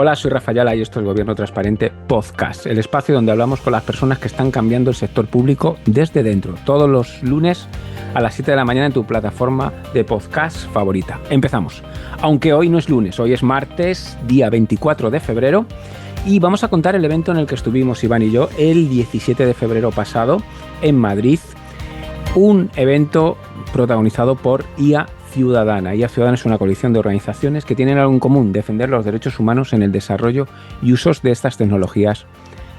Hola, soy Rafaela y esto es Gobierno Transparente Podcast, el espacio donde hablamos con las personas que están cambiando el sector público desde dentro, todos los lunes a las 7 de la mañana en tu plataforma de podcast favorita. Empezamos, aunque hoy no es lunes, hoy es martes, día 24 de febrero, y vamos a contar el evento en el que estuvimos Iván y yo el 17 de febrero pasado en Madrid, un evento protagonizado por IA Ciudadana. IA Ciudadana es una coalición de organizaciones que tienen algo en común: defender los derechos humanos en el desarrollo y usos de estas tecnologías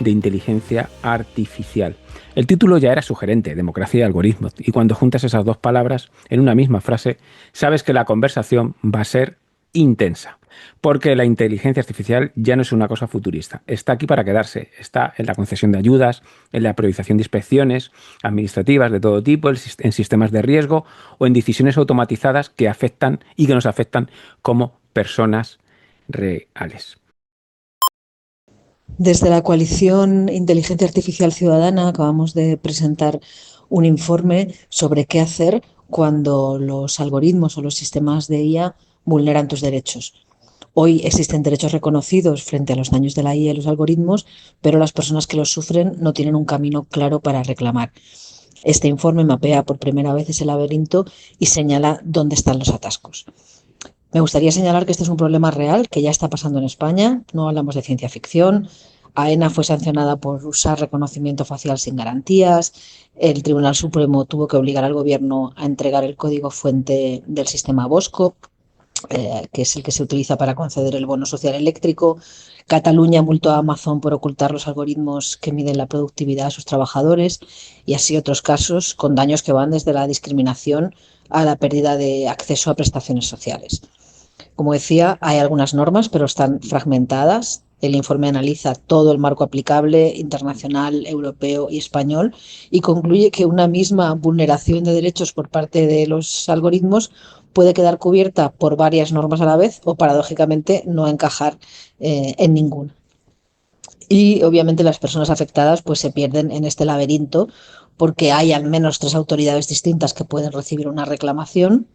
de inteligencia artificial. El título ya era sugerente: democracia y algoritmos, y cuando juntas esas dos palabras en una misma frase, sabes que la conversación va a ser intensa, porque la inteligencia artificial ya no es una cosa futurista, está aquí para quedarse, está en la concesión de ayudas, en la priorización de inspecciones administrativas de todo tipo, en sistemas de riesgo o en decisiones automatizadas que afectan y que nos afectan como personas reales. Desde la coalición Inteligencia Artificial Ciudadana acabamos de presentar un informe sobre qué hacer cuando los algoritmos o los sistemas de IA vulneran tus derechos. Hoy existen derechos reconocidos frente a los daños de la IA y los algoritmos, pero las personas que los sufren no tienen un camino claro para reclamar. Este informe mapea por primera vez ese laberinto y señala dónde están los atascos. Me gustaría señalar que este es un problema real que ya está pasando en España. No hablamos de ciencia ficción. AENA fue sancionada por usar reconocimiento facial sin garantías. El Tribunal Supremo tuvo que obligar al Gobierno a entregar el código fuente del sistema Bosco, que es el que se utiliza para conceder el bono social eléctrico. Cataluña multó a Amazon por ocultar los algoritmos que miden la productividad de sus trabajadores, y así otros casos con daños que van desde la discriminación a la pérdida de acceso a prestaciones sociales. Como decía, hay algunas normas, pero están fragmentadas. El informe analiza todo el marco aplicable internacional, europeo y español y concluye que una misma vulneración de derechos por parte de los algoritmos puede quedar cubierta por varias normas a la vez o, paradójicamente, no encajar en ninguna. Y obviamente las personas afectadas pues se pierden en este laberinto porque hay al menos 3 autoridades distintas que pueden recibir una reclamación: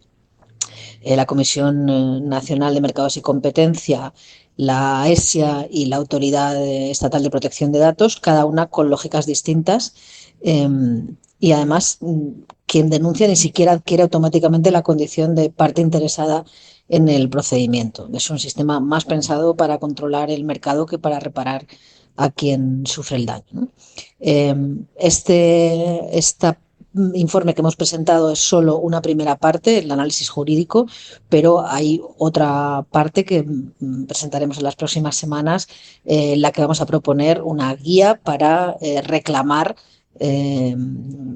la Comisión Nacional de Mercados y Competencia, la ESIA y la Autoridad Estatal de Protección de Datos, cada una con lógicas distintas, y además quien denuncia ni siquiera adquiere automáticamente la condición de parte interesada en el procedimiento. Es un sistema más pensado para controlar el mercado que para reparar a quien sufre el daño, ¿no? Esta informe que hemos presentado es solo una primera parte, el análisis jurídico, pero hay otra parte que presentaremos en las próximas semanas, en la que vamos a proponer una guía para reclamar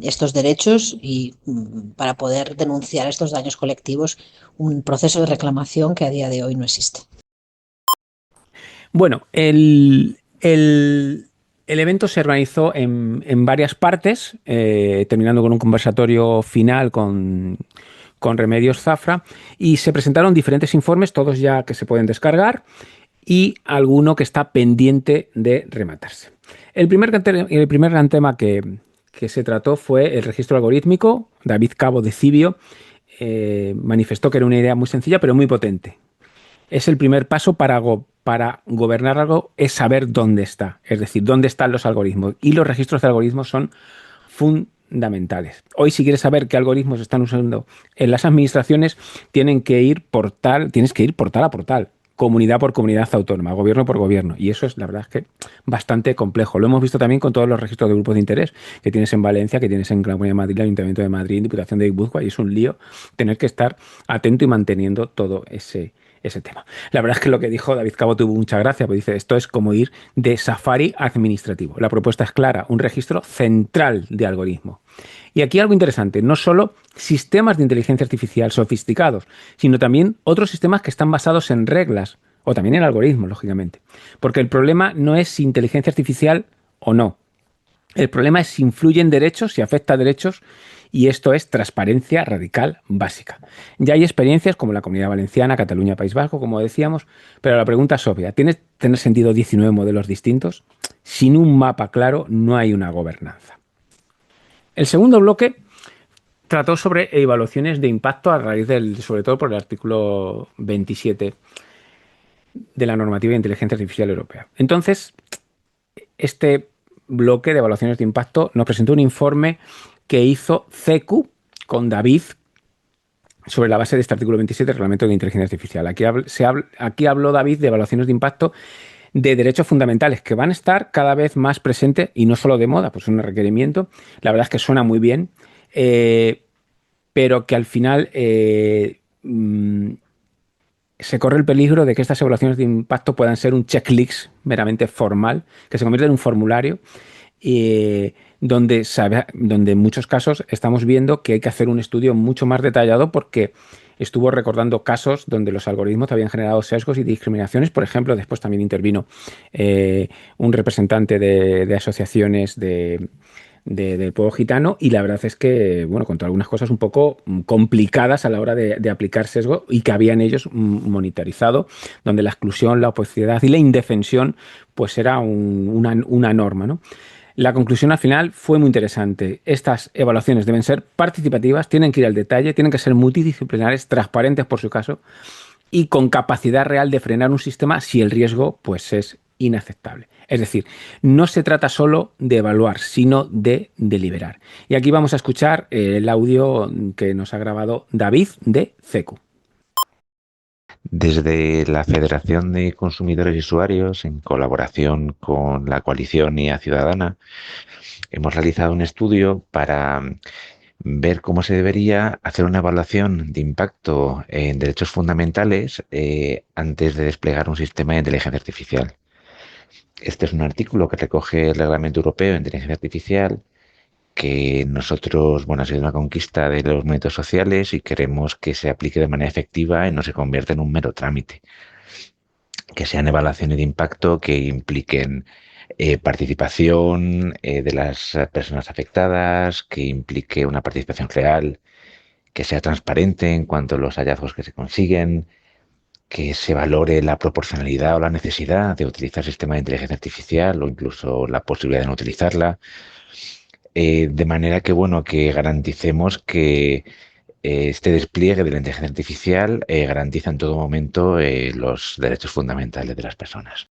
estos derechos y para poder denunciar estos daños colectivos, un proceso de reclamación que a día de hoy no existe. Bueno, el evento se organizó en varias partes, terminando con un conversatorio final con Remedios Zafra, y se presentaron diferentes informes, todos ya que se pueden descargar, y alguno que está pendiente de rematarse. El primer gran tema que se trató fue el registro algorítmico. David Cabo de Cibio manifestó que era una idea muy sencilla pero muy potente. Es el primer paso para gobernar algo, es saber dónde está, es decir, dónde están los algoritmos. Y los registros de algoritmos son fundamentales. Hoy, si quieres saber qué algoritmos están usando en las administraciones, tienes que ir portal a portal, comunidad por comunidad autónoma, gobierno por gobierno. Y eso es, la verdad, es que bastante complejo. Lo hemos visto también con todos los registros de grupos de interés que tienes en Valencia, que tienes en la Comunidad de Madrid, el Ayuntamiento de Madrid, Diputación de Guipúzcoa, y es un lío tener que estar atento y manteniendo todo ese tema. La verdad es que lo que dijo David Cabo tuvo mucha gracia, porque dice: esto es como ir de safari administrativo. La propuesta es clara: un registro central de algoritmos. Y aquí algo interesante: no solo sistemas de inteligencia artificial sofisticados, sino también otros sistemas que están basados en reglas, o también en algoritmos, lógicamente. Porque el problema no es si inteligencia artificial o no. El problema es si influye en derechos, si afecta a derechos, y esto es transparencia radical básica. Ya hay experiencias como la Comunidad Valenciana, Cataluña, País Vasco, como decíamos, pero la pregunta es obvia: ¿tiene tener sentido 19 modelos distintos? Sin un mapa claro no hay una gobernanza. El segundo bloque trató sobre evaluaciones de impacto a raíz sobre todo por el artículo 27. de la normativa de inteligencia artificial europea. Entonces, este bloque de evaluaciones de impacto nos presentó un informe que hizo CECU con David sobre la base de este artículo 27 del Reglamento de Inteligencia Artificial. Aquí habló David de evaluaciones de impacto de derechos fundamentales que van a estar cada vez más presentes y no solo de moda, pues es un requerimiento. La verdad es que suena muy bien, pero que al final se corre el peligro de que estas evaluaciones de impacto puedan ser un checklist meramente formal, que se convierta en un formulario donde en muchos casos estamos viendo que hay que hacer un estudio mucho más detallado porque estuvo recordando casos donde los algoritmos habían generado sesgos y discriminaciones. Por ejemplo, después también intervino un representante de asociaciones del pueblo gitano y la verdad es que, bueno, contó algunas cosas un poco complicadas a la hora de aplicar sesgo y que habían ellos monitorizado, donde la exclusión, la opacidad y la indefensión pues era una norma, ¿no? La conclusión al final fue muy interesante. Estas evaluaciones deben ser participativas, tienen que ir al detalle, tienen que ser multidisciplinares, transparentes por su caso y con capacidad real de frenar un sistema si el riesgo pues, es inaceptable. Es decir, no se trata solo de evaluar, sino de deliberar. Y aquí vamos a escuchar el audio que nos ha grabado David de CECU. Desde la Federación de Consumidores y Usuarios, en colaboración con la Coalición IA Ciudadana, hemos realizado un estudio para ver cómo se debería hacer una evaluación de impacto en derechos fundamentales antes de desplegar un sistema de inteligencia artificial. Este es un artículo que recoge el Reglamento Europeo de Inteligencia Artificial que nosotros, bueno, ha sido una conquista de los movimientos sociales y queremos que se aplique de manera efectiva y no se convierta en un mero trámite. Que sean evaluaciones de impacto que impliquen participación de las personas afectadas, que implique una participación real, que sea transparente en cuanto a los hallazgos que se consiguen, que se valore la proporcionalidad o la necesidad de utilizar sistemas de inteligencia artificial o incluso la posibilidad de no utilizarla, de manera que, bueno, que garanticemos que este despliegue de la inteligencia artificial garantiza en todo momento los derechos fundamentales de las personas.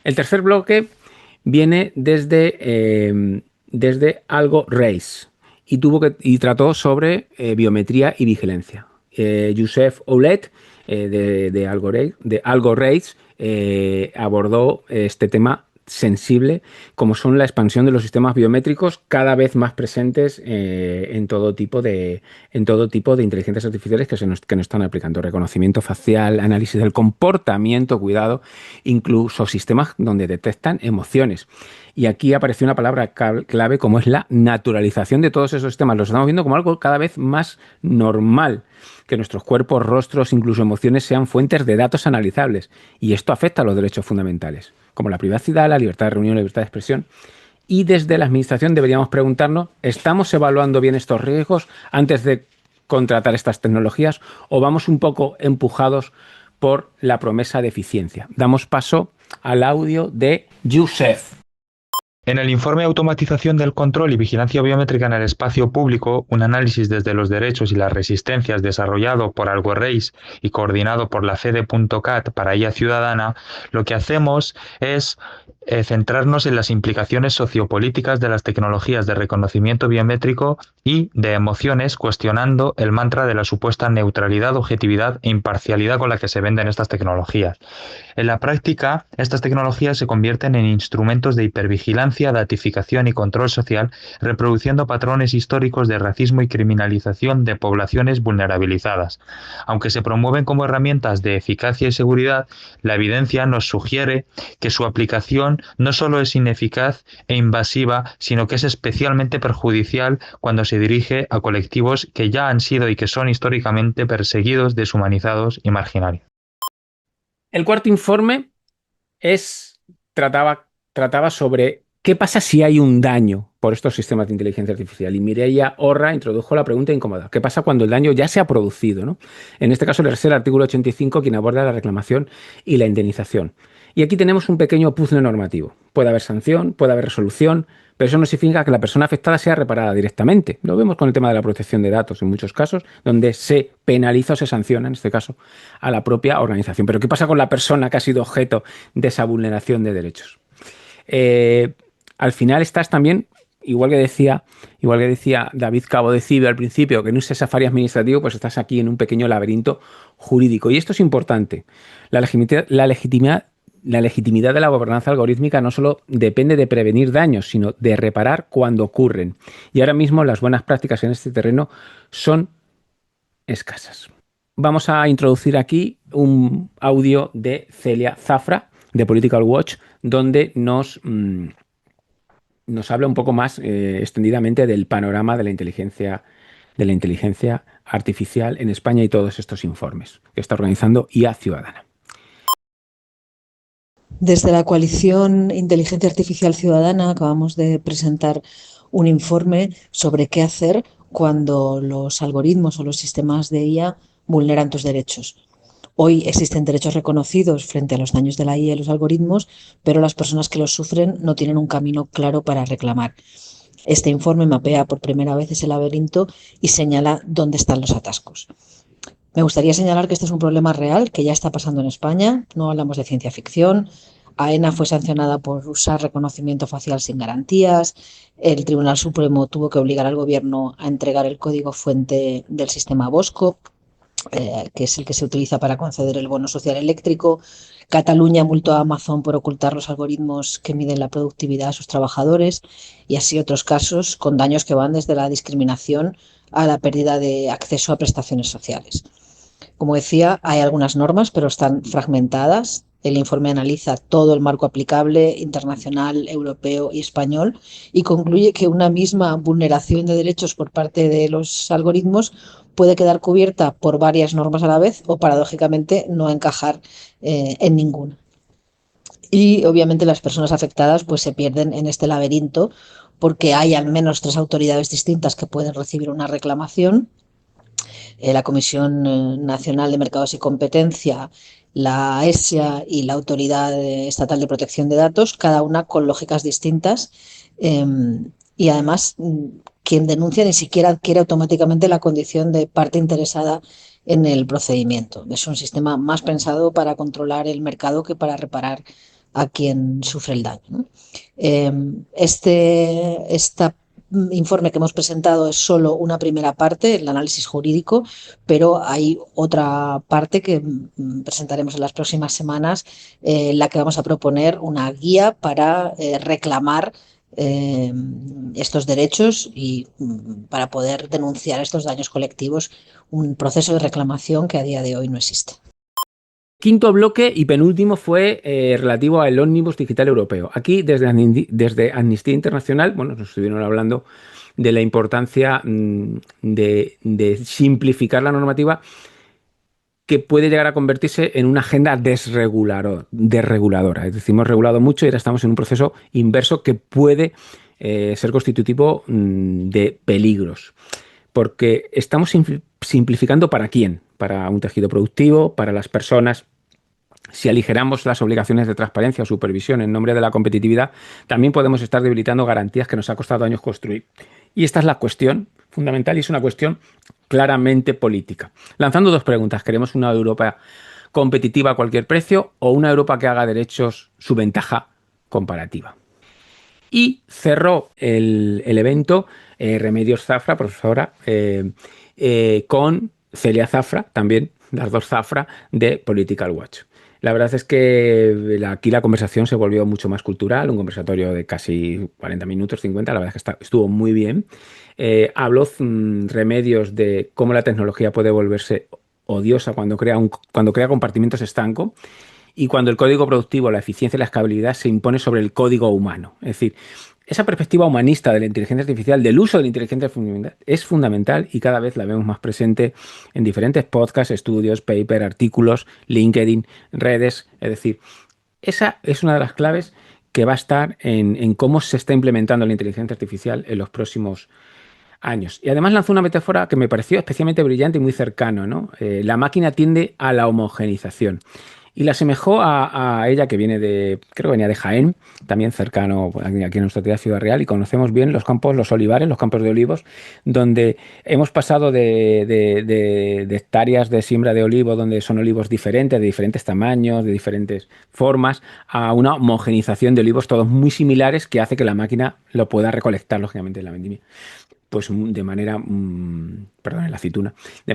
El tercer bloque viene desde Algo Reis y trató sobre biometría y vigilancia. Youssef Oulet de Algo Reis abordó este tema sensible, como son la expansión de los sistemas biométricos cada vez más presentes en todo tipo de inteligencias artificiales que nos están aplicando. Reconocimiento facial, análisis del comportamiento, cuidado, incluso sistemas donde detectan emociones. Y aquí apareció una palabra clave como es la naturalización de todos esos sistemas. Los estamos viendo como algo cada vez más normal, que nuestros cuerpos, rostros, incluso emociones sean fuentes de datos analizables. Y esto afecta a los derechos fundamentales, como la privacidad, la libertad de reunión, la libertad de expresión. Y desde la Administración deberíamos preguntarnos, ¿estamos evaluando bien estos riesgos antes de contratar estas tecnologías o vamos un poco empujados por la promesa de eficiencia? Damos paso al audio de Youssef. En el informe Automatización del control y vigilancia biométrica en el espacio público, un análisis desde los derechos y las resistencias desarrollado por Algo Reis y coordinado por la Fede.cat para IA Ciudadana, lo que hacemos es centrarnos en las implicaciones sociopolíticas de las tecnologías de reconocimiento biométrico y de emociones, cuestionando el mantra de la supuesta neutralidad, objetividad e imparcialidad con la que se venden estas tecnologías. En la práctica, estas tecnologías se convierten en instrumentos de hipervigilancia, datificación y control social, reproduciendo patrones históricos de racismo y criminalización de poblaciones vulnerabilizadas. Aunque se promueven como herramientas de eficacia y seguridad, la evidencia nos sugiere que su aplicación no solo es ineficaz e invasiva, sino que es especialmente perjudicial cuando se dirige a colectivos que ya han sido y que son históricamente perseguidos, deshumanizados y marginarios. El cuarto informe trataba sobre qué pasa si hay un daño por estos sistemas de inteligencia artificial. Y Mireia Orra introdujo la pregunta incómoda. ¿Qué pasa cuando el daño ya se ha producido, ¿no? En este caso es el artículo 85 quien aborda la reclamación y la indemnización. Y aquí tenemos un pequeño puzzle normativo. Puede haber sanción, puede haber resolución, pero eso no significa que la persona afectada sea reparada directamente. Lo vemos con el tema de la protección de datos en muchos casos, donde se penaliza o se sanciona, en este caso, a la propia organización. Pero ¿qué pasa con la persona que ha sido objeto de esa vulneración de derechos? Al final estás también, igual que decía David Cabo de Cibe al principio, que no es safari administrativo, pues estás aquí en un pequeño laberinto jurídico. Y esto es importante. La legitimidad de la gobernanza algorítmica no solo depende de prevenir daños, sino de reparar cuando ocurren. Y ahora mismo las buenas prácticas en este terreno son escasas. Vamos a introducir aquí un audio de Celia Zafra, de Political Watch, donde nos habla un poco más extendidamente del panorama de la inteligencia artificial en España y todos estos informes que está organizando IA Ciudadana. Desde la coalición Inteligencia Artificial Ciudadana acabamos de presentar un informe sobre qué hacer cuando los algoritmos o los sistemas de IA vulneran tus derechos. Hoy existen derechos reconocidos frente a los daños de la IA y los algoritmos, pero las personas que los sufren no tienen un camino claro para reclamar. Este informe mapea por primera vez ese laberinto y señala dónde están los atascos. Me gustaría señalar que este es un problema real que ya está pasando en España. No hablamos de ciencia ficción. AENA fue sancionada por usar reconocimiento facial sin garantías. El Tribunal Supremo tuvo que obligar al Gobierno a entregar el código fuente del sistema Bosco, que es el que se utiliza para conceder el bono social eléctrico. Cataluña multó a Amazon por ocultar los algoritmos que miden la productividad a sus trabajadores, y así otros casos con daños que van desde la discriminación a la pérdida de acceso a prestaciones sociales. Como decía, hay algunas normas, pero están fragmentadas. El informe analiza todo el marco aplicable internacional, europeo y español y concluye que una misma vulneración de derechos por parte de los algoritmos puede quedar cubierta por varias normas a la vez o, paradójicamente, no encajar en ninguna. Y, obviamente, las personas afectadas pues se pierden en este laberinto porque hay al menos 3 autoridades distintas que pueden recibir una reclamación. La Comisión Nacional de Mercados y Competencia, la ESIA y la Autoridad Estatal de Protección de Datos, cada una con lógicas distintas, y además quien denuncia ni siquiera adquiere automáticamente la condición de parte interesada en el procedimiento. Es un sistema más pensado para controlar el mercado que para reparar a quien sufre el daño, ¿no? Esta informe que hemos presentado es solo una primera parte, el análisis jurídico, pero hay otra parte que presentaremos en las próximas semanas, en la que vamos a proponer una guía para reclamar estos derechos y para poder denunciar estos daños colectivos, un proceso de reclamación que a día de hoy no existe. Quinto bloque y penúltimo fue relativo al Ómnibus Digital Europeo. Aquí, desde Amnistía Internacional, bueno, nos estuvieron hablando de la importancia de simplificar la normativa, que puede llegar a convertirse en una agenda desreguladora. Es decir, hemos regulado mucho y ahora estamos en un proceso inverso que puede ser constitutivo de peligros. Porque estamos simplificando ¿para quién? Para un tejido productivo, para las personas. Si aligeramos las obligaciones de transparencia o supervisión en nombre de la competitividad, también podemos estar debilitando garantías que nos ha costado años construir. Y esta es la cuestión fundamental y es una cuestión claramente política. Lanzando 2 preguntas. ¿Queremos una Europa competitiva a cualquier precio o una Europa que haga derechos su ventaja comparativa? Y cerró el evento Remedios Zafra, profesora, con Celia Zafra, también las 2 Zafra, de Political Watch. La verdad es que aquí la conversación se volvió mucho más cultural, un conversatorio de casi 40 minutos, 50, la verdad es que estuvo muy bien. Habló Remedios de cómo la tecnología puede volverse odiosa cuando crea compartimentos estancos y cuando el código productivo, la eficiencia y la escalabilidad se impone sobre el código humano. Es decir, esa perspectiva humanista de la inteligencia artificial, del uso de la inteligencia artificial, es fundamental y cada vez la vemos más presente en diferentes podcasts, estudios, papers, artículos, LinkedIn, redes. Es decir, esa es una de las claves que va a estar en cómo se está implementando la inteligencia artificial en los próximos años. Y además lanzó una metáfora que me pareció especialmente brillante y muy cercano, ¿no? La máquina tiende a la homogenización. y la asemejó a ella, que viene creo que venía de Jaén, también cercano aquí en nuestra ciudad real, y conocemos bien los campos, los olivares, los campos de olivos, donde hemos pasado de hectáreas de siembra de olivo, donde son olivos diferentes, de diferentes tamaños, de diferentes formas, a una homogenización de olivos todos muy similares que hace que la máquina lo pueda recolectar, lógicamente, en la vendimia. Pues de manera, perdón, en la aceituna, de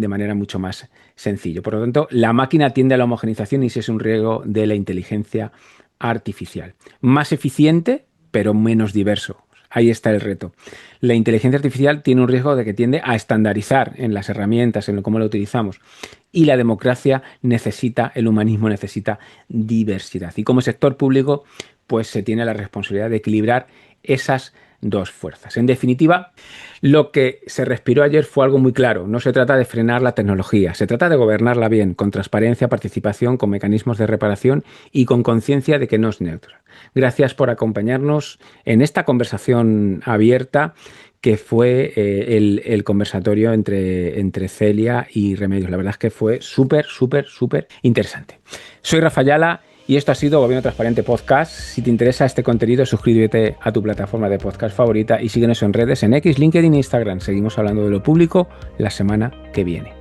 manera mucho más sencillo. Por lo tanto, la máquina tiende a la homogenización y ese es un riesgo de la inteligencia artificial. Más eficiente, pero menos diverso. Ahí está el reto. La inteligencia artificial tiene un riesgo de que tiende a estandarizar en las herramientas, en cómo la utilizamos. Y la democracia el humanismo necesita diversidad. Y como sector público, pues se tiene la responsabilidad de equilibrar esas dos fuerzas. En definitiva, lo que se respiró ayer fue algo muy claro. No se trata de frenar la tecnología, se trata de gobernarla bien, con transparencia, participación, con mecanismos de reparación y con conciencia de que no es neutra. Gracias por acompañarnos en esta conversación abierta que fue el conversatorio entre Celia y Remedios. La verdad es que fue súper interesante. Soy Rafa Ayala y esto ha sido Gobierno Transparente Podcast. Si te interesa este contenido, suscríbete a tu plataforma de podcast favorita y síguenos en redes en X, LinkedIn e Instagram. Seguimos hablando de lo público la semana que viene.